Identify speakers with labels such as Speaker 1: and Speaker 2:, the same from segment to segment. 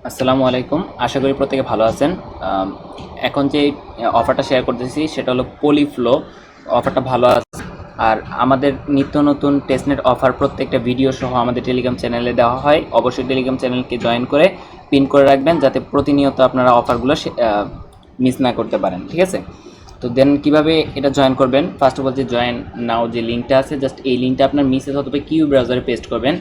Speaker 1: আসসালামু আলাইকুম। আশা করি প্রত্যেকে ভালো আছেন। এখন যে অফারটা শেয়ার করতেছি সেটা হলো পলিফ্লো। অফারটা ভালো আছে। আর আমাদের নিত্য নতুন টেস্টনেট অফার প্রত্যেকটা ভিডিও সহ আমাদের টেলিগ্রাম চ্যানেলে দেওয়া হয়। অবশ্যই টেলিগ্রাম চ্যানেলকে জয়েন করে পিন করে রাখবেন যাতে প্রতিনিয়ত আপনারা অফারগুলো মিস না করতে পারেন। ঠিক আছে? তো দেন কিভাবে এটা জয়েন করবেন, ফার্স্ট অফ অল যে জয়েন নাও যে লিঙ্কটা আছে, জাস্ট এই লিঙ্কটা আপনার মিসেস অথবা কিউ ব্রাউজারে পেস্ট করবেন।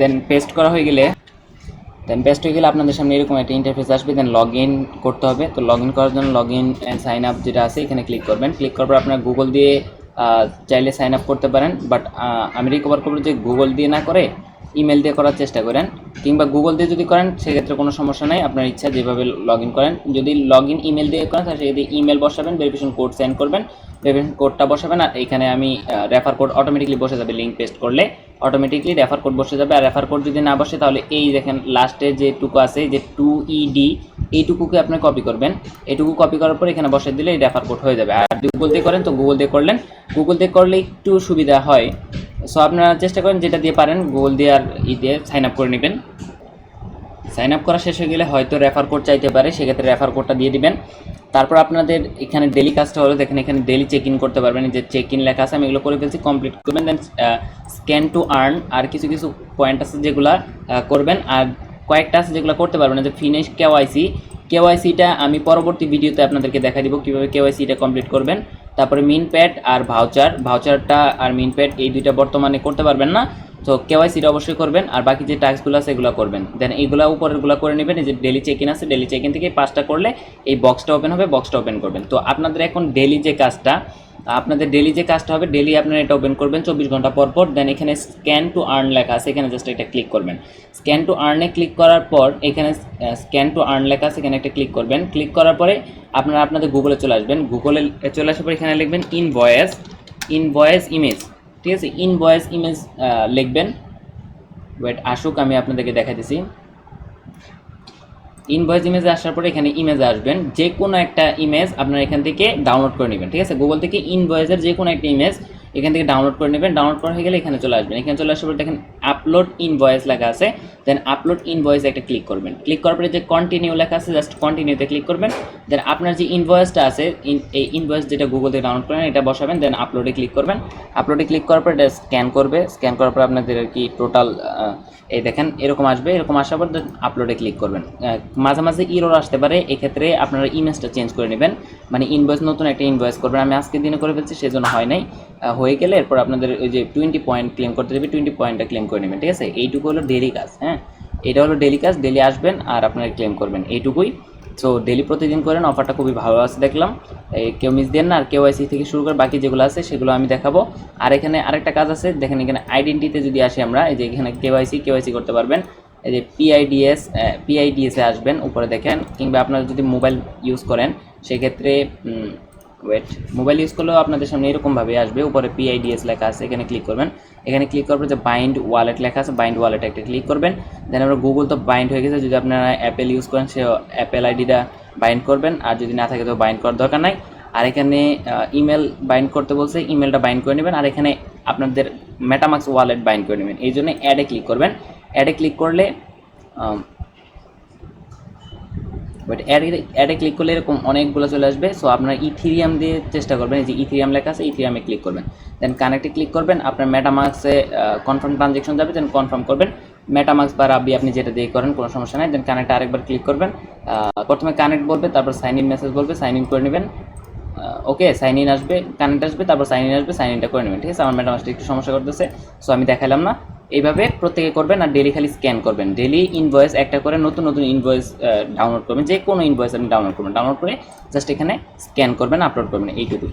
Speaker 1: দেন পেস্ট করা হয়ে গেলে আপনাদের সামনে এরকম একটা ইন্টারফেস আসবে। দেন লগ ইন করতে হবে। তো লগ ইন করার জন্য log in and sign up যেটা আছে এখানে ক্লিক করবেন। ক্লিক করার পর আপনার গুগল দিয়ে চাইলে সাইন আপ করতে পারেন, বাট আমি রিকভার করবো যে গুগল দিয়ে না করে ইমেল দিয়ে করার চেষ্টা করেন, কিংবা গুগল দিয়ে যদি করেন সেক্ষেত্রে কোনো সমস্যা নেই, আপনার ইচ্ছা যেভাবে লগ ইন করেন। যদি লগ ইন ইমেল দিয়ে করেন তাহলে সেক্ষেত্রে ইমেল বসাবেন, ভেরিফিকেশন কোড সেন্ড করবেন, ভেরিফিকেশন কোডটা বসাবেন। আর এখানে আমি রেফার কোড অটোমেটিকলি বসে যাবে, লিঙ্ক পেস্ট করলে অটোমেটিকলি রেফার কোড বসে যাবে। আর রেফার কোড যদি না বসে তাহলে এই দেখেন লাস্টে যেটুকু আছে যে 2ED, এইটুকুকে আপনি কপি করবেন। এইটুকু কপি করার পর এখানে বসে দিলে এই রেফার কোড হয়ে যাবে। আর যদি গুগল দিয়ে করেন তো গুগল দিয়ে করলেন, গুগল দিয়ে করলে একটু সুবিধা হয়। সো আপনারা চেষ্টা করেন যেটা দিয়ে পারেন গুগল দিয়ে আর দিয়ে সাইন আপ করে নেবেন। সাইন আপ করা শেষ হয়ে গেলে হয়তো রেফার কোড চাইতে পারে, সেক্ষেত্রে রেফার কোডটা দিয়ে দিবেন। তারপর আপনাদের এখানে ডেলি কাজটা হলো, দেখেন এখানে ডেলি চেক ইন করতে পারবেন। যে চেক ইন লেখা আছে আমি এগুলো করে ফেলছি, কমপ্লিট করবেন। দেন স্ক্যান টু আর্ন আর কিছু কিছু পয়েন্ট আছে যেগুলো করবেন, আর কয়েকটা আছে যেগুলো করতে পারবেন না। যে ফিনিশ কেওয়াইসিটা আমি পরবর্তী ভিডিওতে আপনাদেরকে দেখা দিব কীভাবে কেওয়াইসিটা কমপ্লিট করবেন। তারপরে মিন প্যাড আর ভাউচারটা আর মিন প্যাড এই দুইটা বর্তমানে করতে পারবেন না, তো কেওয়াইসিটা অবশ্যই করবেন। আর বাকি যে টাস্কগুলো আছে এগুলো করবেন। দেন এইগুলো উপরেরগুলো করে নেবেন। এই যে ডেলি চেক ইন আছে, ডেলি চেক ইন থেকে 5টা করলে এই বক্সটা ওপেন হবে, বক্সটা ওপেন করবেন। তো আপনাদের এখন ডেলি যে কাজটা হবে, ডেলি আপনারা এটা ওপেন করবেন 24 ঘন্টা পর পর। দেন এখানে স্ক্যান টু আর্ন লেখা আছে, এখানে জাস্ট এটা ক্লিক করবেন। স্ক্যান টু আর্নে ক্লিক করার পর এখানে স্ক্যান টু আর্ন লেখা আছে, এখানে একটা ক্লিক করবেন। ক্লিক করার পরে আপনারা আপনাদের গুগলে চলে আসবেন। গুগলে চলে আসার পর এখানে লিখবেন ইনভয়েস ইমেজ। ঠিক আছে, ইনভয়েস ইমেজ লিখবেন। ওয়েট আসুক, আমি আপনাদেরকে দেখাইতেছি। ইনভয়েস ইমেজে আসার পরে এখানে ইমেজে আসবেন। যে কোনো একটা ইমেজ আপনারা এখান থেকে ডাউনলোড করে নেবেন। ঠিক আছে, গুগল থেকে ইনভয়েসের যে কোনো একটা ইমেজ এখান থেকে ডাউনলোড করে নেবেন। ডাউনলোড করা হয়ে গেলে এখানে চলে আসবেন। এখানে চলে আসার পরে দেখেন আপলোড ইনভয়েস লেখা আছে, দেন আপলোড ইনভয়েস একটা ক্লিক করবেন। ক্লিক করার পরে যে কন্টিনিউ লেখা আছে জাস্ট কন্টিনিউতে ক্লিক করবেন। দেন আপনার যে ইনভয়েসটা আছে এই ইনভয়েস যেটা গুগল থেকে ডাউনলোড করেন এটা বসাবেন। দেন আপলোডে ক্লিক করবেন। আপলোডে ক্লিক করার পর এটা স্ক্যান করবে। স্ক্যান করার পর আপনাদের আর কি টোটাল এই দেখেন এরকম আসবে। এরকম আসার পর আপলোডে ক্লিক করবেন। মাঝে মাঝে ইরর আসতে পারে, এক্ষেত্রে আপনারা ইমেজটা চেঞ্জ করে নেবেন, মানে ইনভয়েস নতুন একটা ইনভয়েস করবেন। আমি আজকের দিনে করে ফেলছি সেজন্য হয় নাই। হয়ে গেলে এরপর আপনাদের ওই যে 20 পয়েন্ট ক্লেম করতে দেবে, 20 পয়েন্টটা ক্লেম করে নেবেন। ঠিক আছে, এইটুকু হলো ডেলি কাজ। হ্যাঁ, এটা হলো ডেলি কাজ, ডেলি আসবেন আর আপনারা ক্লেম করবেন, এইটুকুই। সো ডেলি প্রতিদিন করেন, অফারটা খুবই ভালো আছে দেখলাম। কেউ মিস দেন না। আর কেওয়াইসি থেকে শুরু করে বাকি যেগুলো আছে সেগুলো আমি দেখাবো। আর এখানে আরেকটা কাজ আছে, দেখেন এখানে আইডেন্টিতে যদি আসি আমরা, এই যে এখানে কেওয়াইসি করতে পারবেন। এই যে পিআইডিএসে আসবেন, উপরে দেখেন। কিংবা আপনারা যদি মোবাইল ইউজ করেন সেক্ষেত্রে মোবাইল ইউজ করলেও আপনাদের সামনে এরকমভাবে আসবে। উপরে পিআইডিএস লেখা আছে, এখানে ক্লিক করবেন। এখানে ক্লিক করার পর যে বাইন্ড ওয়ালেট লেখা আছে, বাইন্ড ওয়ালেট একটা ক্লিক করবেন। দেন আমরা গুগল তো বাইন্ড হয়ে গেছে, যদি আপনারা অ্যাপেল ইউজ করেন সে অ্যাপেল আইডিটা বাইন্ড করবেন, আর যদি না থাকে তো বাইন্ড করার দরকার নাই। আর এখানে ইমেল বাইন্ড করতে বলছে, ইমেলটা বাইন্ড করে নেবেন। আর এখানে আপনাদের মেটামাক্স ওয়ালেট বাইন্ড করে নেবেন। এই জন্য অ্যাডে ক্লিক করবেন। অ্যাডে ক্লিক করলে অ্যাডে ক্লিক করলে এরকম অনেকগুলো চলে আসবে। সো আপনার ইথিরিয়াম দিয়ে চেষ্টা করবেন। এই যে ইথিরিয়াম লেখা আছে, ইথিরিয়ামে ক্লিক করবেন। দেন কানেক্টে ক্লিক করবেন। আপনার মেটামাক্সে কনফার্ম ট্রানজ্যাকশন যাবে, দেন কনফার্ম করবেন। মেটামাক্স বা রাবি আপনি যেটা দিয়ে করেন কোনো সমস্যা নাই। দেন কানেক্টে আরেকবার ক্লিক করবেন। প্রথমে কানেক্ট বলবে, তারপর সাইন ইন মেসেজ বলবে, সাইন ইন করে নেবেন। ওকে, সাইন ইন আসবে, কানেক্ট আসবে, তারপর সাইন ইন আসবে, সাইন ইনটা করে নেবেন। ঠিক আছে, আমার মেটামাক্সটা একটু সমস্যা করতেছে, সো আমি দেখালাম না। এইভাবে প্রত্যেকে করবেন। আর ডেলি খালি স্ক্যান করবেন। ডেলি ইনভয়েস একটা করে নতুন নতুন ইনভয়েস ডাউনলোড করবেন। যে কোনো ইনভয়েস আপনি ডাউনলোড করবেন, ডাউনলোড করে জাস্ট এখানে স্ক্যান করবেন, আপলোড করবেন, এইটুকুই।